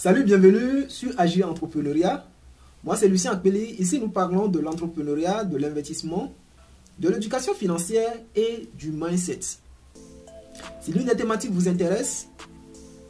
Salut, bienvenue sur Agir Entrepreneuriat. Moi, c'est Lucien Akpeli. Ici, nous parlons de l'entrepreneuriat, de l'investissement, de l'éducation financière et du mindset. Si l'une des thématiques vous intéresse,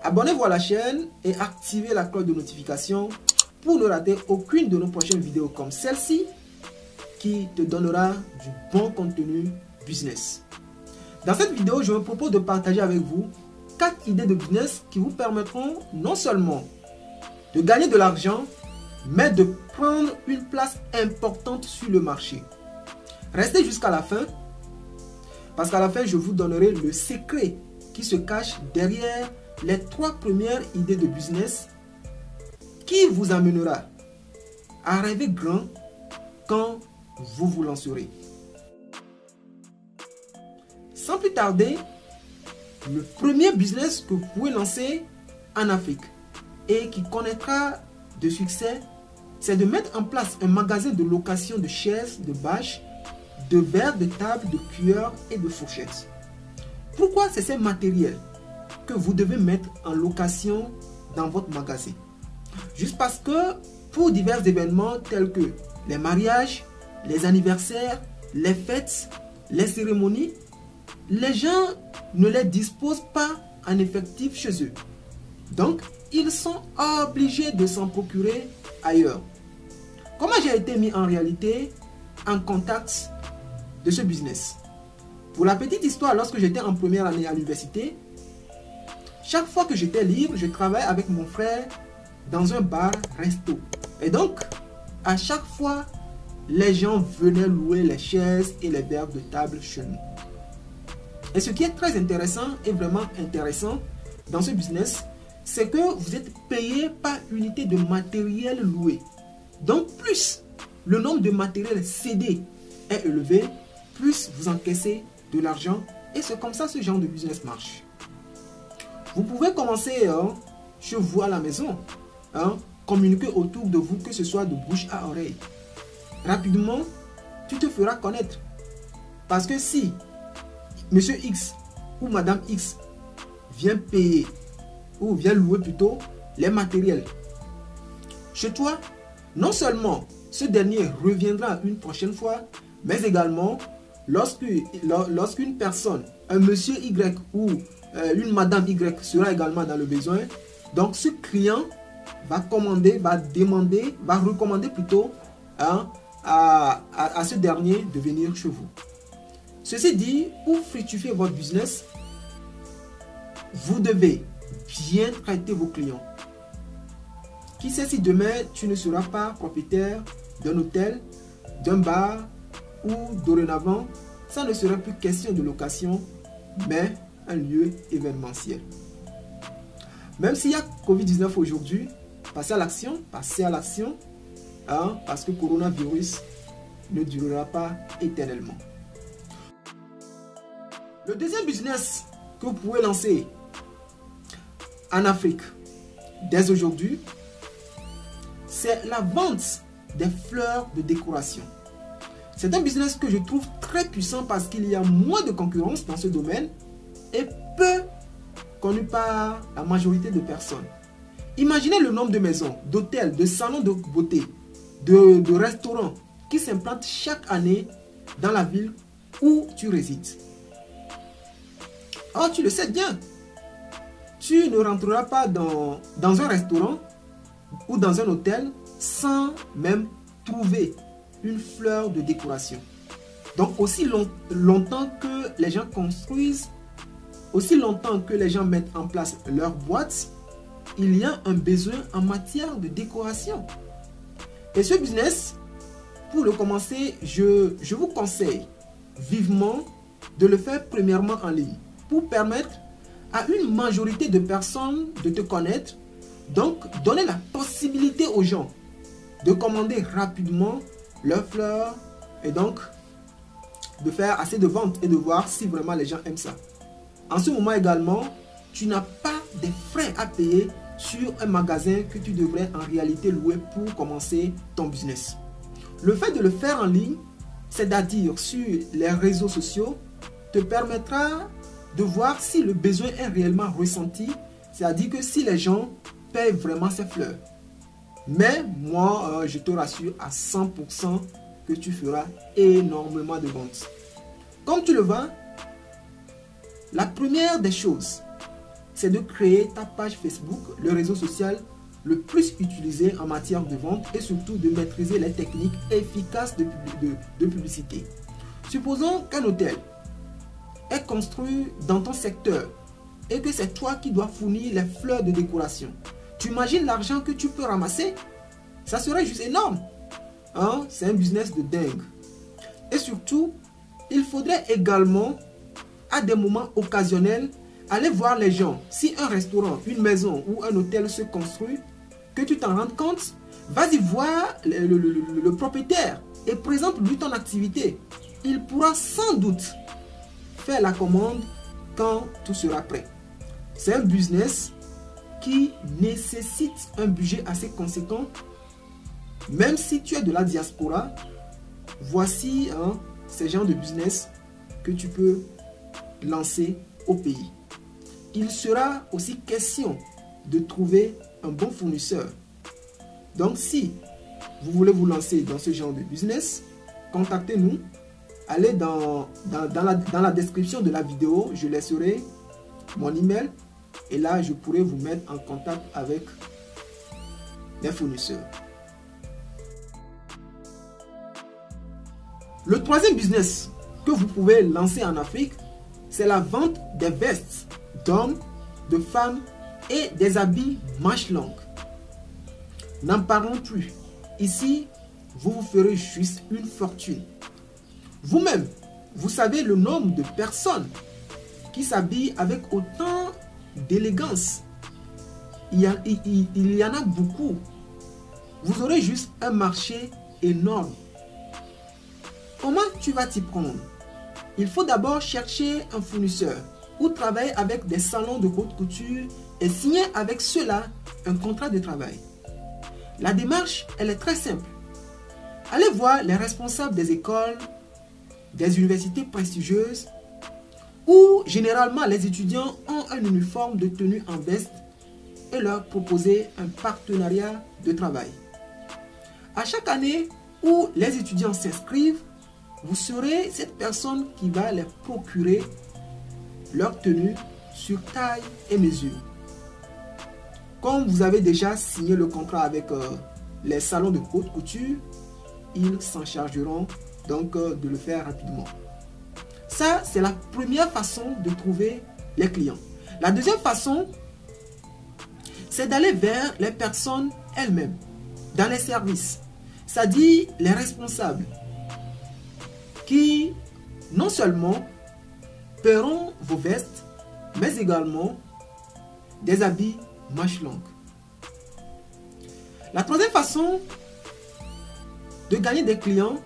abonnez-vous à la chaîne et activez la cloche de notification pour ne rater aucune de nos prochaines vidéos comme celle-ci qui te donnera du bon contenu business. Dans cette vidéo, je me propose de partager avec vous 4 idées de business qui vous permettront non seulement de gagner de l'argent, mais de prendre une place importante sur le marché. Restez jusqu'à la fin, parce qu'à la fin, je vous donnerai le secret qui se cache derrière les 3 premières idées de business qui vous amènera à rêver grand quand vous vous lancerez. Sans plus tarder, le premier business que vous pouvez lancer en Afrique et qui connaîtra de succès, c'est de mettre en place un magasin de location de chaises, de bâches, de verres, de tables, de cuillères et de fourchettes. Pourquoi c'est ces matériels que vous devez mettre en location dans votre magasin? Juste parce que pour divers événements tels que les mariages, les anniversaires, les fêtes, les cérémonies, les gens ne les disposent pas en effectif chez eux. Donc, ils sont obligés de s'en procurer ailleurs. Comment j'ai été mis en réalité en contact de ce business? Pour la petite histoire, lorsque j'étais en première année à l'université, chaque fois que j'étais libre, je travaillais avec mon frère dans un bar-resto. Et donc, à chaque fois, les gens venaient louer les chaises et les verres de table chez nous. Et ce qui est très intéressant et vraiment intéressant dans ce business, c'est que vous êtes payé par unité de matériel loué. Donc plus le nombre de matériel cédé est élevé, plus vous encaissez de l'argent. Et c'est comme ça ce genre de business marche. Vous pouvez commencer chez vous à la maison, communiquer autour de vous, que ce soit de bouche à oreille. Rapidement, tu te feras connaître. Parce que si Monsieur X ou Madame X vient payer ou vient louer plutôt les matériels chez toi, non seulement ce dernier reviendra une prochaine fois, mais également lorsqu'une personne, un Monsieur Y ou une Madame Y sera également dans le besoin, donc ce client va commander, va recommander plutôt à ce dernier de venir chez vous. Ceci dit, pour fructifier votre business, vous devez bien traiter vos clients. Qui sait si demain tu ne seras pas propriétaire d'un hôtel, d'un bar ou dorénavant, ça ne sera plus question de location, mais un lieu événementiel. Même s'il y a Covid-19 aujourd'hui, passez à l'action, parce que le coronavirus ne durera pas éternellement. Le deuxième business que vous pouvez lancer en Afrique dès aujourd'hui, c'est la vente des fleurs de décoration. C'est un business que je trouve très puissant parce qu'il y a moins de concurrence dans ce domaine et peu connu par la majorité de personnes. Imaginez le nombre de maisons, d'hôtels, de salons de beauté, de restaurants qui s'implantent chaque année dans la ville où tu résides. Oh, tu le sais bien, tu ne rentreras pas dans un restaurant ou dans un hôtel sans même trouver une fleur de décoration. Donc aussi longtemps que les gens construisent, aussi longtemps que les gens mettent en place leur boîte, il y a un besoin en matière de décoration. Et ce business, pour le commencer, je vous conseille vivement de le faire premièrement en ligne, pour permettre à une majorité de personnes de te connaître, donc donner la possibilité aux gens de commander rapidement leurs fleurs et donc de faire assez de ventes et de voir si vraiment les gens aiment ça. En ce moment également, tu n'as pas de frais à payer sur un magasin que tu devrais en réalité louer pour commencer ton business. Le fait de le faire en ligne, c'est-à-dire sur les réseaux sociaux, te permettra de voir si le besoin est réellement ressenti, c'est-à-dire que si les gens paye vraiment ses fleurs. Mais moi, je te rassure à 100% que tu feras énormément de ventes. Comme tu le vois, la première des choses, c'est de créer ta page Facebook, le réseau social le plus utilisé en matière de vente et surtout de maîtriser les techniques efficaces de publicité. Supposons qu'un hôtel est construit dans ton secteur et que c'est toi qui dois fournir les fleurs de décoration. Tu imagines l'argent que tu peux ramasser? Ça serait juste énorme. Hein? C'est un business de dingue. Et surtout, il faudrait également, à des moments occasionnels, aller voir les gens. Si un restaurant, une maison ou un hôtel se construit, que tu t'en rendes compte, vas-y voir le propriétaire et présente-lui ton activité. Il pourra sans doute faire la commande quand tout sera prêt. C'est un business qui nécessite un budget assez conséquent. Même si tu es de la diaspora, voici ces genres de business que tu peux lancer au pays. Il sera aussi question de trouver un bon fournisseur. Donc si vous voulez vous lancer dans ce genre de business, contactez-nous. Allez dans la description de la vidéo, je laisserai mon email et là je pourrai vous mettre en contact avec les fournisseurs. Le troisième business que vous pouvez lancer en Afrique, c'est la vente des vestes d'hommes, de femmes et des habits manches longues. N'en parlons plus. Ici, vous vous ferez juste une fortune. Vous-même, vous savez le nombre de personnes qui s'habillent avec autant d'élégance. Il y en a beaucoup. Vous aurez juste un marché énorme. Comment tu vas t'y prendre? Il faut d'abord chercher un fournisseur ou travailler avec des salons de haute couture et signer avec ceux-là un contrat de travail. La démarche, elle est très simple. Allez voir les responsables des écoles, des universités prestigieuses où généralement les étudiants ont un uniforme de tenue en veste et leur proposer un partenariat de travail. À chaque année où les étudiants s'inscrivent, vous serez cette personne qui va les procurer leur tenue sur taille et mesure. Comme vous avez déjà signé le contrat avec les salons de haute couture, ils s'en chargeront donc de le faire rapidement. Ça, c'est la première façon de trouver les clients. La deuxième façon, c'est d'aller vers les personnes elles-mêmes, dans les services, c'est-à-dire les responsables, qui non seulement paieront vos vestes, mais également des habits manches longues. La troisième façon de gagner des clients,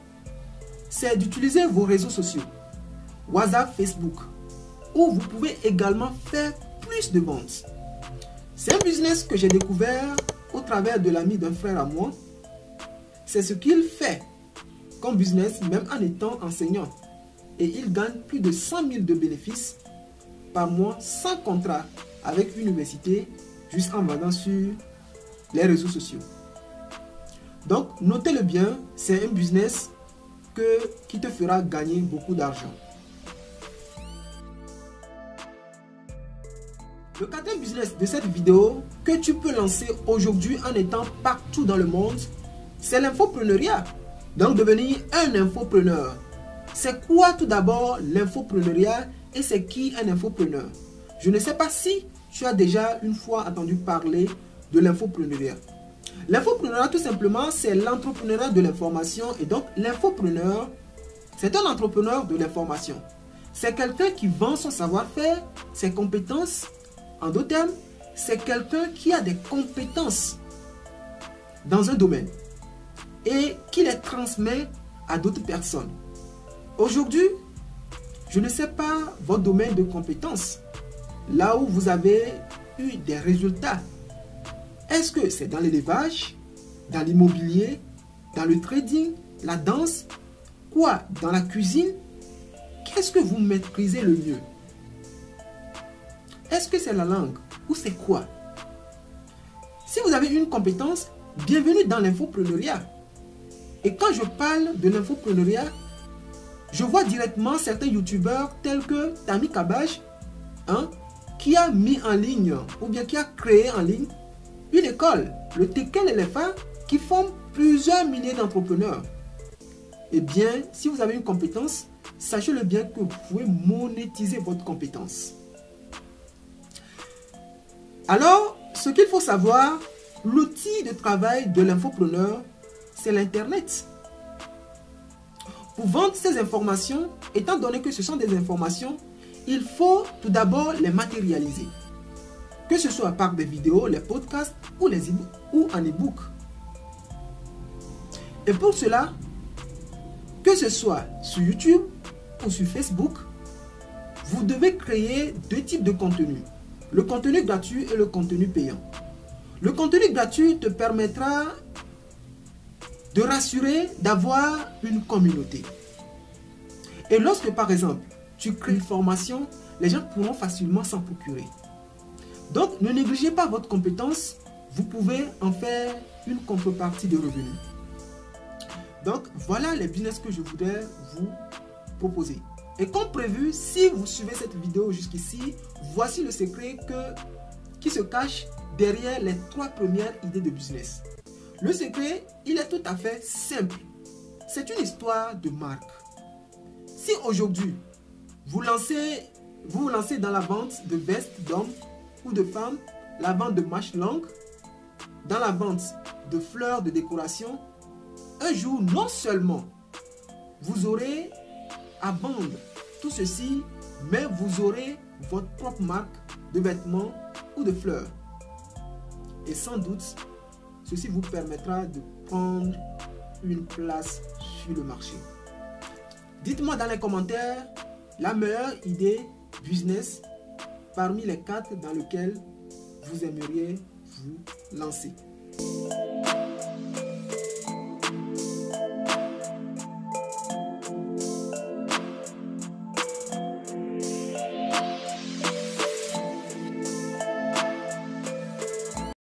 c'est d'utiliser vos réseaux sociaux, WhatsApp, Facebook, où vous pouvez également faire plus de ventes. C'est un business que j'ai découvert au travers de l'ami d'un frère à moi. C'est ce qu'il fait comme business, même en étant enseignant. Et il gagne plus de 100 000 de bénéfices par mois sans contrat avec une université, juste en vendant sur les réseaux sociaux. Donc, notez-le bien, c'est un business qui te fera gagner beaucoup d'argent. Le quatrième business de cette vidéo que tu peux lancer aujourd'hui en étant partout dans le monde, c'est l'infopreneuriat. Donc, devenir un infopreneur. C'est quoi tout d'abord l'infopreneuriat et c'est qui un infopreneur? Je ne sais pas si tu as déjà une fois entendu parler de l'infopreneuriat. L'infopreneuriat, tout simplement, c'est l'entrepreneuriat de l'information. Et donc, l'infopreneur, c'est un entrepreneur de l'information. C'est quelqu'un qui vend son savoir-faire, ses compétences. En d'autres termes, c'est quelqu'un qui a des compétences dans un domaine et qui les transmet à d'autres personnes. Aujourd'hui, je ne sais pas votre domaine de compétences, là où vous avez eu des résultats. Est-ce que c'est dans l'élevage, dans l'immobilier, dans le trading, la danse, quoi, dans la cuisine? Qu'est-ce que vous maîtrisez le mieux? Est-ce que c'est la langue ou c'est quoi? Si vous avez une compétence, bienvenue dans l'infopreneuriat. Et quand je parle de l'infopreneuriat, je vois directement certains youtubeurs tels que Tammy Kabbage, qui a mis en ligne ou bien qui a créé en ligne une école, le Tekel LFA, qui forme plusieurs milliers d'entrepreneurs. Eh bien, si vous avez une compétence, sachez-le bien que vous pouvez monétiser votre compétence. Alors, ce qu'il faut savoir, l'outil de travail de l'infopreneur, c'est l'Internet. Pour vendre ces informations, étant donné que ce sont des informations, il faut tout d'abord les matérialiser. Que ce soit par des vidéos, les podcasts ou en e-book. Et pour cela, que ce soit sur YouTube ou sur Facebook, vous devez créer deux types de contenu. Le contenu gratuit et le contenu payant. Le contenu gratuit te permettra de rassurer, d'avoir une communauté. Et lorsque, par exemple, tu crées une formation, les gens pourront facilement s'en procurer. Donc, ne négligez pas votre compétence. Vous pouvez en faire une contrepartie de revenus. Donc, voilà les business que je voudrais vous proposer. Et comme prévu, si vous suivez cette vidéo jusqu'ici, voici le secret qui se cache derrière les 3 premières idées de business. Le secret, il est tout à fait simple. C'est une histoire de marque. Si aujourd'hui, vous vous lancez dans la vente de vestes d'hommes ou de femmes, la vente de manches longues, dans la vente de fleurs de décoration, un jour, non seulement vous aurez à vendre tout ceci, mais vous aurez votre propre marque de vêtements ou de fleurs. Et sans doute, ceci vous permettra de prendre une place sur le marché. Dites-moi dans les commentaires la meilleure idée business parmi les 4 dans lesquelles vous aimeriez vous lancer.